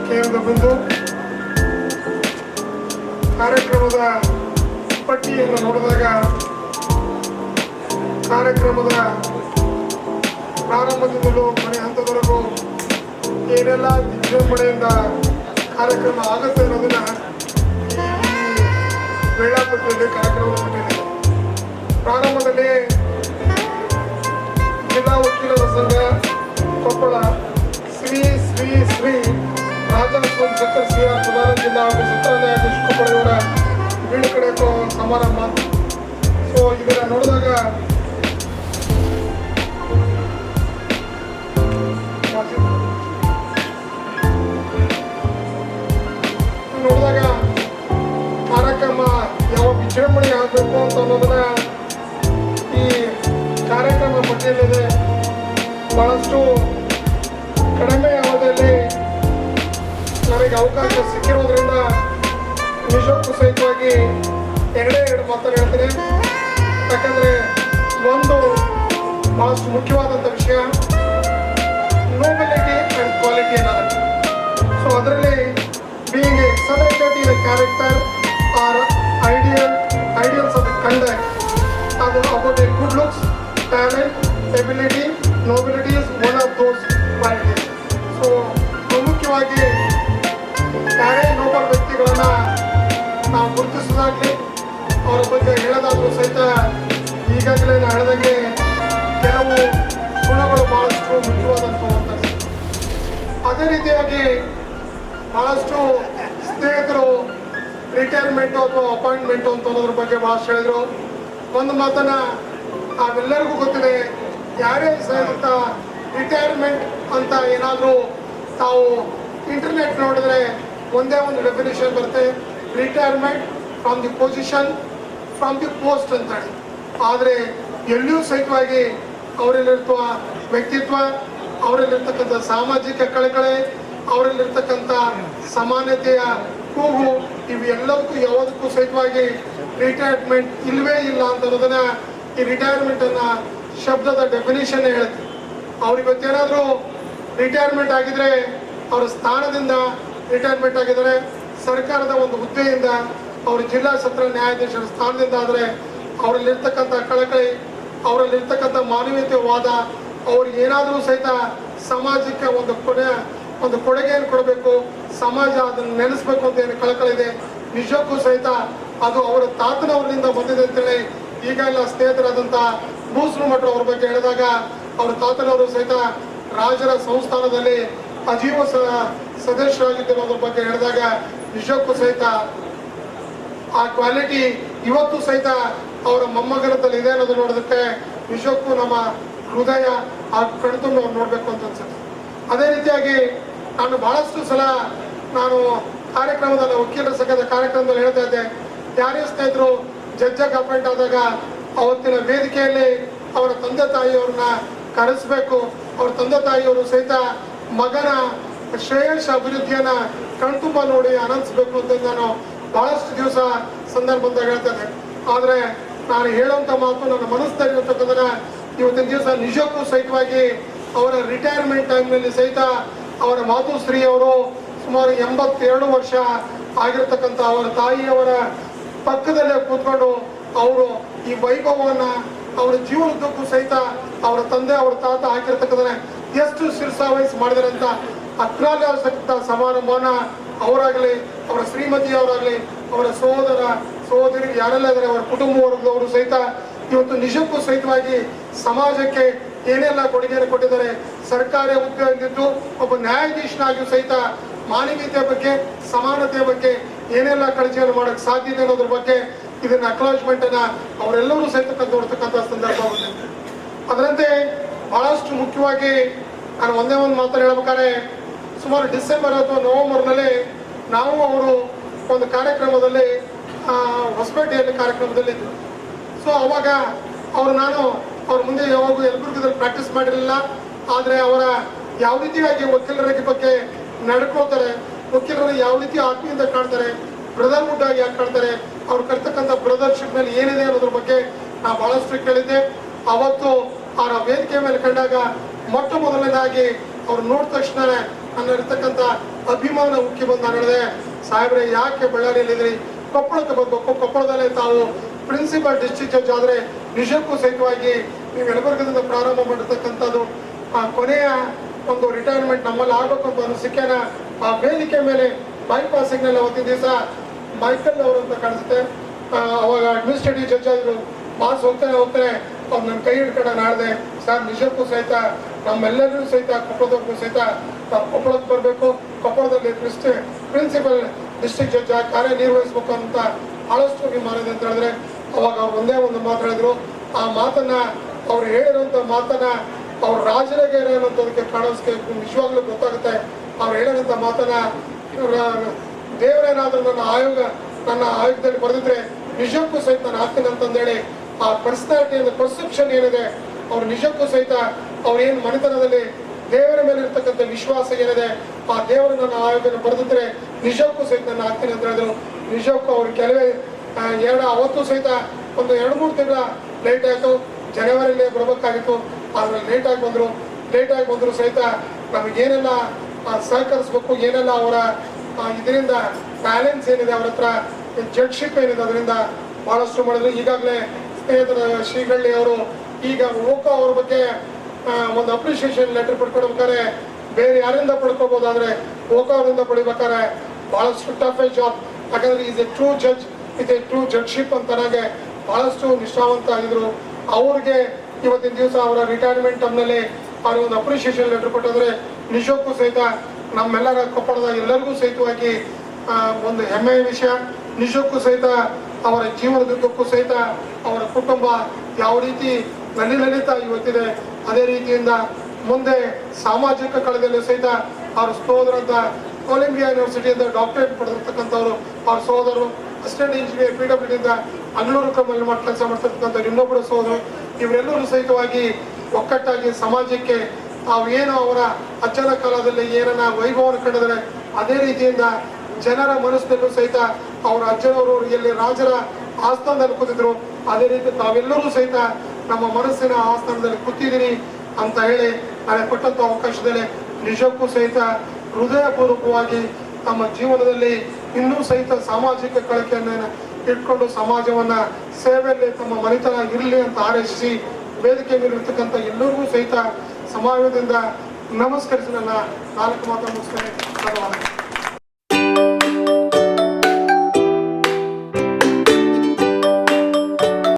ಕೇಂದ್ರ ಬಿಂದು ಕಾರ್ಯಕ್ರಮದ ಪಟ್ಟಿಯನ್ನು ನೋಡಿದಾಗ ಕಾರ್ಯಕ್ರಮದ ಪ್ರಾರಂಭದಿಂದಲೂ ಮನೆ ಹಂತದವರೆಗೂ ಏನೆಲ್ಲ ವಿಜೃಂಭಣೆಯಿಂದ ಕಾರ್ಯಕ್ರಮ ಆಗುತ್ತೆ ಅನ್ನೋದನ್ನ ವೇಳಾಪಟ್ಟಿಯಲ್ಲಿ ಕಾರ್ಯಕ್ರಮ ಕೊಟ್ಟಿದೆ. ಪ್ರಾರಂಭದಲ್ಲಿ ಜಿಲ್ಲಾ ವಕೀಲರ ಸಂಘ ಕೊಪ್ಪಳ ಶ್ರೀ ಶ್ರೀ ಶ್ರೀ ರಾಜಸ್ವಾಮಿ ಶಂಕರ್ ಸಿ.ಆರ್. ಪ್ರಧಾನ ಜಿಲ್ಲಾ ಹಾಗೂ ಸತ್ರ ನ್ಯಾಯಾಧೀಶ ಕೊಪ್ಪಳದವರ ಬೀಳು ಕಡೆಯೋ ಸಮಾರಂಭ. ಸೊ ಇದನ್ನ ನೋಡಿದಾಗ ಕಾರ್ಯಕ್ರಮ ಯಾವ ವಿಜೃಂಭಣೆ ಆಗಬೇಕು ಅಂತ ಅನ್ನೋದನ್ನ ಈ ಕಾರ್ಯಕ್ರಮ ಪಟ್ಟಿಯಲ್ಲಿದೆ. ಬಹಳಷ್ಟು ಕಡಿಮೆ ಅವಧಿಯಲ್ಲಿ ನನಗೆ ಅವಕಾಶ ಸಿಕ್ಕಿರೋದ್ರಿಂದ ನಿಜಕ್ಕೂ ಸಹಿತವಾಗಿ ಎರಡು ಮಾತನ್ನು ಹೇಳ್ತೀನಿ. ಯಾಕಂದರೆ ಒಂದು ಬಹಳಷ್ಟು ಮುಖ್ಯವಾದಂಥ ವಿಷಯ ನೋಬಿಲಿಟಿ ಆ್ಯಂಡ್ ಕ್ವಾಲಿಟಿ ಅನ್ನೋದು. ಸೊ ಅದರಲ್ಲಿ being excellent in a character are ideals of the conduct, about a good looks, talent, ability, nobility is one of those qualities. So ಪ್ರಮುಖವಾಗಿ ಯಾರೇ ನೋಬಲ್ ವ್ಯಕ್ತಿಗಳನ್ನು ನಾವು ಗುರುತಿಸೋದಾಗಲಿ ಅವರ ಬಗ್ಗೆ ಹೇಳೋದಾದರೂ ಸಹಿತ ಈಗಾಗಲೇ ನಾನು ಹೇಳಿದಂಗೆ ಕೆಲವು ಗುಣಗಳು ಬಹಳಷ್ಟು ಮುಖ್ಯವಾದಂಥವು ಅಂತ. ಅದೇ ರೀತಿಯಾಗಿ ಬಹಳಷ್ಟು ಸ್ನೇಹಿತರು ರಿಟೈರ್ಮೆಂಟು ಅಥವಾ ಅಪಾಯಿಂಟ್ಮೆಂಟು ಅಂತ ಅನ್ನೋದ್ರ ಬಗ್ಗೆ ಭಾಳಷ್ಟು ಹೇಳಿದ್ರು. ಒಂದು ಮಾತನ್ನ ನಾವೆಲ್ಲರಿಗೂ ಗೊತ್ತಿದೆ, ಯಾರೇ ಸಹಿತ ರಿಟೈರ್ಮೆಂಟ್ ಅಂತ ಏನಾದರೂ ತಾವು ಇಂಟರ್ನೆಟ್ ನೋಡಿದ್ರೆ ಒಂದೇ ಒಂದು ಡೆಫಿನೇಷನ್ ಬರುತ್ತೆ, retirement from the position from the post ಅಂತ ಹೇಳಿ. ಆದರೆ ಎಲ್ಲಿಯೂ ಸಹಿತವಾಗಿ ಅವರಲ್ಲಿರುವ ವ್ಯಕ್ತಿತ್ವ, ಅವರಲ್ಲಿರ್ತಕ್ಕಂಥ ಸಾಮಾಜಿಕ ಕಳಕಳೆ, ಅವರಲ್ಲಿರ್ತಕ್ಕಂಥ ಸಮಾನತೆಯ ಕೂಗು, ಇವೆಲ್ಲದಕ್ಕೂ ಯಾವುದಕ್ಕೂ ಸಹಿತವಾಗಿ ರಿಟೈರ್ಮೆಂಟ್ ಇಲ್ಲವೇ ಇಲ್ಲ ಅಂತ ಅನ್ನೋದನ್ನ ಈ ರಿಟೈರ್ಮೆಂಟ್ ಅನ್ನ ಶಬ್ದದ ಡೆಫಿನೇಷನ್ ಹೇಳುತ್ತೆ. ಅವ್ರಿಗೆ ಗೊತ್ತೇನಾದರೂ ರಿಟೈರ್ಮೆಂಟ್ ಆಗಿದ್ರೆ ಅವರ ಸ್ಥಾನದಿಂದ ರಿಟೈರ್ಮೆಂಟ್ ಆಗಿದ್ದಾರೆ, ಸರ್ಕಾರದ ಒಂದು ಹುದ್ದೆಯಿಂದ, ಅವ್ರ ಜಿಲ್ಲಾ ಸತ್ರ ನ್ಯಾಯಾಧೀಶರ ಸ್ಥಾನದಿಂದ ಆದರೆ ಅವರಲ್ಲಿರ್ತಕ್ಕಂಥ ಕಳಕಳಿ, ಅವರಲ್ಲಿರ್ತಕ್ಕಂಥ ಮಾನವೀಯತೆವಾದ, ಅವ್ರಿಗೆ ಏನಾದರೂ ಸಹಿತ ಸಮಾಜಕ್ಕೆ ಒಂದು ಕೊಡುಗೆಯನ್ನು ಕೊಡಬೇಕು, ಸಮಾಜ ಅದನ್ನು ನೆನೆಸ್ಬೇಕು ಅಂತ ಏನು ಕಳಕಳಿದೆ, ನಿಜಕ್ಕೂ ಸಹಿತ ಅದು ಅವರ ತಾತನವರಿಂದ ಬಂದಿದೆ ಅಂತೇಳಿ ಈಗೆಲ್ಲ ಸ್ನೇಹಿತರಾದಂಥ ಭೂಸ್ರು ಮಠ ಅವ್ರ ಬಗ್ಗೆ ಹೇಳಿದಾಗ ಅವ್ರ ತಾತನವರು ಸಹಿತ ರಾಜರ ಸಂಸ್ಥಾನದಲ್ಲಿ ಅಜೀವ ಸದಸ್ಯರಾಗಿದ್ದಿರೋದ್ರ ಬಗ್ಗೆ ಹೇಳಿದಾಗ ನಿಜಕ್ಕೂ ಸಹಿತ ಆ ಕ್ವಾಲಿಟಿ ಇವತ್ತು ಸಹಿತ ಅವರ ಮೊಮ್ಮಗನದಲ್ಲಿ ಇದೆ ಅನ್ನೋದು ನೋಡೋದಕ್ಕೆ ನಿಜಕ್ಕೂ ನಮ್ಮ ಹೃದಯ ಆ ಕಣ್ತುಂಬ ನೋಡಬೇಕು ಅಂತ ಅನ್ಸುತ್ತೆ. ಅದೇ ರೀತಿಯಾಗಿ ನಾನು ಬಹಳಷ್ಟು ಸಲ ಕಾರ್ಯಕ್ರಮದಲ್ಲಿ ವಕೀಲರ ಸಂಘದ ಕಾರ್ಯಕ್ರಮದಲ್ಲಿ ಹೇಳ್ತಾ ಇದ್ದೆ, ಯಾರೇ ಸ್ನೇಹಿತರು ಜಡ್ಜಾಗಿ ಅಪಾಯಿಂಟ್ ಆದಾಗ ಅವತ್ತಿನ ವೇದಿಕೆಯಲ್ಲಿ ಅವರ ತಂದೆ ತಾಯಿಯವ್ರನ್ನ ಕರೆಸಬೇಕು, ಅವ್ರ ತಂದೆ ತಾಯಿಯವರು ಸಹಿತ ಮಗನ ಶ್ರೇಯಸ್ ಅಭಿವೃದ್ಧಿಯನ್ನ ಕಣ್ತುಂಬ ನೋಡಿ ಆನಂದಿಸಬೇಕು ಅಂತ ನಾನು ಬಹಳಷ್ಟು ದಿವಸ ಸಂದರ್ಭದಾಗ ಹೇಳ್ತಾ ಇದ್ದೆ. ಆದರೆ ನಾನು ಹೇಳುವಂಥ ಮಾತು ನನ್ನ ಮನಸ್ಸಿನಲ್ಲಿ ಇರತಕ್ಕಂಥ ಇವತ್ತಿನ ದಿವಸ ನಿಜಕ್ಕೂ ಸಹಿತವಾಗಿ ಅವರ ರಿಟೈರ್ಮೆಂಟ್ ಟೈಮ್ನಲ್ಲಿ ಸಹಿತ ಅವರ ಮಾತುಶ್ರೀ ಅವರು ಸುಮಾರು 82 ವರ್ಷ ಆಗಿರ್ತಕ್ಕಂಥ ಅವರ ತಾಯಿಯವರ ಪಕ್ಕದಲ್ಲೇ ಕೂತ್ಕೊಂಡು ಅವರು ಈ ವೈಭವವನ್ನು ಅವರ ಜೀವನದ್ದಕ್ಕೂ ಸಹಿತ ಅವರ ತಂದೆ ಅವರ ತಾತ ಹಾಕಿರ್ತಕ್ಕಂಥ ಎಷ್ಟು ಶಿರಸಾವಹಿಸಿ ಮಾಡಿದಾರೆ ಅಂತ ಅಕ್ರಾಲತಕ್ಕಂಥ ಸಮಾರಂಭವನ್ನ ಅವರಾಗಲಿ, ಅವರ ಶ್ರೀಮತಿಯವರಾಗಲಿ, ಅವರ ಸಹೋದರಿ ಯಾರೆಲ್ಲ ಇದ್ದಾರೆ ಅವರ ಕುಟುಂಬ ವರ್ಗದವರು ಸಹಿತ ಇವತ್ತು ನಿಜಕ್ಕೂ ಸಹಿತವಾಗಿ ಸಮಾಜಕ್ಕೆ ಏನೆಲ್ಲ ಕೊಡುಗೆಯನ್ನು ಕೊಟ್ಟಿದ್ದಾರೆ. ಸರ್ಕಾರಿ ಹುದ್ದೆಯಲ್ಲಿದ್ದು ಒಬ್ಬ ನ್ಯಾಯಾಧೀಶನಾಗಿಯೂ ಸಹಿತ ಮಾನವೀಯತೆ ಬಗ್ಗೆ, ಸಮಾನತೆಯ ಬಗ್ಗೆ ಏನೆಲ್ಲ ಕಳಚಿಯನ್ನು ಮಾಡೋಕ್ಕೆ ಸಾಧ್ಯತೆ ಅನ್ನೋದ್ರ ಬಗ್ಗೆ ಇದನ್ನ ಅಕ್ನಾಲೇಜ್ಮೆಂಟ್ ಅನ್ನ ಅವರೆಲ್ಲರೂ ಸಹಿತ ಕಂಡುಕೊಡ್ತಕ್ಕಂಥ ಸಂದರ್ಭ ಆಗುತ್ತೆ. ಅದರಂತೆ ಬಹಳಷ್ಟು ಮುಖ್ಯವಾಗಿ ನಾನು ಒಂದೇ ಒಂದು ಮಾತನ್ನು ಹೇಳ್ಬೇಕಾದ್ರೆ ಸುಮಾರು ಡಿಸೆಂಬರ್ ಅಥವಾ ನವೆಂಬರ್ನಲ್ಲಿ ನಾವು ಅವರು ಒಂದು ಕಾರ್ಯಕ್ರಮದಲ್ಲಿ ಹೊಸಪೇಟೆಯಲ್ಲಿ ಕಾರ್ಯಕ್ರಮದಲ್ಲಿ ಇದ್ದರು. ಸೊ ಅವಾಗ ನಾನು ಅವ್ರ ಮುಂದೆ ಯಾವಾಗೂ ಯಲಬುರ್ಗದಲ್ಲಿ ಪ್ರಾಕ್ಟೀಸ್ ಮಾಡಿರಲಿಲ್ಲ. ಆದರೆ ಅವರ ಯಾವ ರೀತಿಯಾಗಿ ವಕೀಲರ ಬಗ್ಗೆ ನಡ್ಕೊಳ್ತಾರೆ, ವಕೀಲರು ಯಾವ ರೀತಿ ಆತ್ಮೀಯದಿಂದ ಕಾಣ್ತಾರೆ, ಬ್ರದರ್ಹುಡ್ ಆಗಿ ಯಾಕೆ ಕಾಣ್ತಾರೆ, ಅವ್ರು ಕರ್ತಕ್ಕಂಥ ಬ್ರದರ್ಶಿಪ್ ಮೇಲೆ ಏನಿದೆ ಅನ್ನೋದ್ರ ಬಗ್ಗೆ ನಾವು ಬಹಳಷ್ಟು ಕೇಳಿದ್ದೆ. ಅವತ್ತು ಅವರ ವೇದಿಕೆ ಮೇಲೆ ಕಂಡಾಗ ಮೊಟ್ಟ ಮೊದಲನೇದಾಗಿ ಅವ್ರು ನೋಡಿದ ತಕ್ಷಣ ನನ್ನಲ್ಲಿರ್ತಕ್ಕಂಥ ಅಭಿಮಾನ ಉಕ್ಕಿ ಬಂದು ನಡೆದೆ. ಸಾಹೇಬ್ರೆ ಯಾಕೆ ಬಳ್ಳಾರಿಯಲ್ಲಿದ್ರಿ, ಕೊಪ್ಪಳಕ್ಕೆ ಬರ್ಬೇಕು, ಕೊಪ್ಪಳದಲ್ಲೇ ತಾವು ಪ್ರಿನ್ಸಿಪಲ್ ಡಿಸ್ಟ್ರಿಕ್ಟ್ ಜಡ್ಜ್ ಆದರೆ ನಿಜಕ್ಕೂ ಸಹಿತವಾಗಿ ನೀವು ಯಲಬುರ್ಗದಿಂದ ಪ್ರಾರಂಭ ಮಾಡಿರ್ತಕ್ಕಂಥದ್ದು ಕೊನೆಯ ಒಂದು ರಿಟೈರ್ಮೆಂಟ್ ನಮ್ಮಲ್ಲಿ ಆಗಬೇಕು ಅಂತ ಅನಿಸಿಕೆನ ಆ ವೇದಿಕೆ ಮೇಲೆ ಬೈಪಾಸಿಂಗ್ನಲ್ಲಿ ಅವತ್ತಿನ ದಿವಸ ಮೈಕಲ್ ಅವರಂತ ಕಾಣಿಸುತ್ತೆ, ಅವಾಗ ಅಡ್ಮಿನಿಸ್ಟ್ರೇಟಿವ್ ಜಡ್ಜ್ ಆದರು. ಮಾಸ್ ಹೋಗ್ತಾನೆ ಅವ್ರು ನನ್ನ ಕೈ ಹಿಡ್ಕೊಂಡು ನಾಡಿದೆ, ಸರ್ ನಿಜಕ್ಕೂ ಸಹಿತ ನಮ್ಮೆಲ್ಲರಿಗೂ ಸಹಿತ ಕೊಪ್ಪಳದವ್ರಿಗೂ ಸಹಿತ ನಾವು ಕೊಪ್ಪಳಕ್ಕೆ ಬರಬೇಕು, ಕೊಪ್ಪಳದಲ್ಲಿ ಪ್ರಿನ್ಸಿಪಲ್ ಡಿಸ್ಟ್ರಿಕ್ಟ್ ಜಡ್ಜ್ ಆಗಿ ಕಾರ್ಯನಿರ್ವಹಿಸ್ಬೇಕು ಅಂತ ಬಹಳಷ್ಟು ಅಭಿಮಾನ ಇದೆ ಅಂತ ಹೇಳಿದ್ರೆ ಅವಾಗ ಅವ್ರು ಒಂದೇ ಒಂದು ಮಾತು ಹೇಳಿದ್ರು. ಆ ಮಾತನ್ನ ಅವ್ರು ಹೇಳಿರೋಂಥ ಮಾತನ್ನ ಅವ್ರ ರಾಜರಿಗೆ ಏನನ್ನೋದಕ್ಕೆ ಕಾಣಿಸ್ಕೆ ನಿಜವಾಗ್ಲೂ ಗೊತ್ತಾಗುತ್ತೆ. ಅವ್ರು ಹೇಳಿರೋಂಥ ಮಾತನ್ನ ದೇವರೇನಾದ್ರೂ ನನ್ನ ಆಯೋಗದಲ್ಲಿ ಬರೆದಿದ್ರೆ ನಿಜಕ್ಕೂ ಸಹಿತ ನಾನು ಹಾಕ್ತೀನಿ ಅಂತಂದೇಳಿ ಆ ಪರ್ಸನಾಲಿಟಿ ಪರ್ಸೆಪ್ಷನ್ ಏನಿದೆ ಅವ್ರು ನಿಜಕ್ಕೂ ಸಹಿತ ಅವ್ರೇನು ಮನೆತನದಲ್ಲಿ ದೇವರ ಮೇಲೆ ಇರ್ತಕ್ಕಂಥ ವಿಶ್ವಾಸ ಏನಿದೆ ಆ ದೇವರು ನನ್ನ ಆಯೋಗನ ಬರೆದಿದ್ರೆ ನಿಜಕ್ಕೂ ಸಹಿತ ನಾನು ಹಾಕ್ತೀನಿ ಅಂತ ಹೇಳಿದ್ರು. ನಿಜಕ್ಕೂ ಅವ್ರು ಕೆಲವೇ ಅವತ್ತು ಸಹಿತ ಒಂದು 2-3 ತಿಂಗಳ ಲೇಟ್ ಆಯಿತು, ಜನವರಿಯಲ್ಲೇ ಬರಬೇಕಾಗಿತ್ತು, ಆದ್ರೆ ಲೇಟಾಗಿ ಬಂದರು ಸಹಿತ ನಮಗೇನೆಲ್ಲ ಸಹಕರಿಸ್ಬೇಕು, ಏನೆಲ್ಲ ಅವರ ಇದರಿಂದ ಬ್ಯಾಲೆನ್ಸ್ ಏನಿದೆ ಅವ್ರ ಹತ್ರ ಜಡ್ಶಿಪ್ ಏನಿದೆ ಅದರಿಂದ ಬಹಳಷ್ಟು ಮಾಡಿದ್ರು. ಈಗಾಗಲೇ ಸ್ನೇಹಿತರ ಶ್ರೀಗಳ್ಳಿ ಅವರು ಈಗ ಓಕಾ ಅವ್ರ ಬಗ್ಗೆ ಒಂದು ಅಪ್ರಿಷಿಯೇಷನ್ ಲೆಟರ್ ಪಡ್ಕೊಡ್ಬೇಕಾದ್ರೆ ಬೇರೆ ಯಾರಿಂದ ಪಡ್ಕೋಬಹುದಾದ್ರೆ ಓಕಾ ಅವರಿಂದ ಪಡಿಬೇಕಾದ್ರೆ ಬಹಳಷ್ಟು ಟಫ್ ಜಾಬ್, ಯಾಕಂದ್ರೆ is a true judge with a true judgeship ಅಂತ ನನಗೆ ಬಹಳಷ್ಟು ನಿಷ್ಠಾವಂತ ಆಗಿದ್ರು. ಅವ್ರಿಗೆ ಇವತ್ತಿನ ದಿವಸ ಅವರ ರಿಟೈರ್ಮೆಂಟ್ ಟೈಮ್ನಲ್ಲಿ ಅವ್ರಿಗೆ ಒಂದು ಅಪ್ರಿಷಿಯೇಷನ್ ಲೆಟರ್ ಕೊಟ್ಟಿದ್ರೆ ನಿಜಕ್ಕೂ ಸಹಿತ ನಮ್ಮೆಲ್ಲರ ಕೊಪ್ಪಳದ ಎಲ್ಲರಿಗೂ ಸಹಿತವಾಗಿ ಒಂದು ಹೆಮ್ಮೆಯ ವಿಷಯ. ನಿಜಕ್ಕೂ ಸಹಿತ ಅವರ ಜೀವನದುದ್ದಕ್ಕೂ ಸಹಿತ ಅವರ ಕುಟುಂಬ ಯಾವ ರೀತಿ ನಲಿತಾ ಇವತ್ತಿದೆ ಅದೇ ರೀತಿಯಿಂದ ಮುಂದೆ ಸಾಮಾಜಿಕ ಕಳದಲ್ಲಿ ಸಹಿತ ಅವ್ರ ಸಹೋದರಂತ ಕೊಲಂಬಿಯಾ ಯೂನಿವರ್ಸಿಟಿಯಿಂದ ಡಾಕ್ಟರೇಟ್ ಪಡೆದಿರ್ತಕ್ಕಂಥವ್ರು, ಅವ್ರ ಸಹೋದರರು ಅಸಿಸ್ಟೆಂಟ್ ಇಂಜಿನಿಯರ್ PWD ಅಂಗಳೂರು ಕ್ರಮದಲ್ಲಿ ಕೆಲಸ ಮಾಡ್ತಿರ್ತಕ್ಕಂಥ ಇನ್ನೊಬ್ಬರು ಸಹೋದರು, ಇವರೆಲ್ಲರೂ ಸಹಿತವಾಗಿ ಒಕ್ಕಟ್ಟಾಗಿ ಸಮಾಜಕ್ಕೆ ಏನು ಅವರ ಅಜ್ಜನ ಕಾಲದಲ್ಲಿ ಏನನ್ನ ವೈಭವವನ್ನು ಕಂಡಿದ್ದಾರೆ ಅದೇ ರೀತಿಯಿಂದ ಜನರ ಮನಸ್ಸಿನಲ್ಲೂ ಸಹಿತ ಅವರ ಅಜ್ಜನವರು ಎಲ್ಲಿ ರಾಜರ ಆಸ್ಥಾನದಲ್ಲಿ ಕೂತಿದ್ರು ಅದೇ ರೀತಿ ತಾವೆಲ್ಲರೂ ಸಹಿತ ನಮ್ಮ ಮನಸ್ಸಿನ ಆಸ್ಥಾನದಲ್ಲಿ ಕೂತಿದ್ದೀರಿ ಅಂತ ಹೇಳಿ ನನಗೆ ಕೊಟ್ಟಂತ ಅವಕಾಶದಲ್ಲಿ ನಿಜಕ್ಕೂ ಸಹಿತ ಹೃದಯಪೂರ್ವಕವಾಗಿ ತಮ್ಮ ಜೀವನದಲ್ಲಿ ಇನ್ನೂ ಸಹಿತ ಸಾಮಾಜಿಕ ಕಳಕೆಯನ್ನು ಇಟ್ಕೊಂಡು ಸಮಾಜವನ್ನ ಸೇವೆಯಲ್ಲಿ ತಮ್ಮ ಮನೆತನ ಇರಲಿ ಅಂತ ಹಾರೈಸಿ ವೇದಿಕೆ ಮೇಲಿರ್ತಕ್ಕಂಥ ಎಲ್ಲರಿಗೂ ಸಹಿತ ಸಮಾಜದಿಂದ ನಮಸ್ಕರಿಸಿ ನನ್ನ 4 ಮಾತು ಮುಗಿಸ್ತೇನೆ. ಧನ್ಯವಾದ.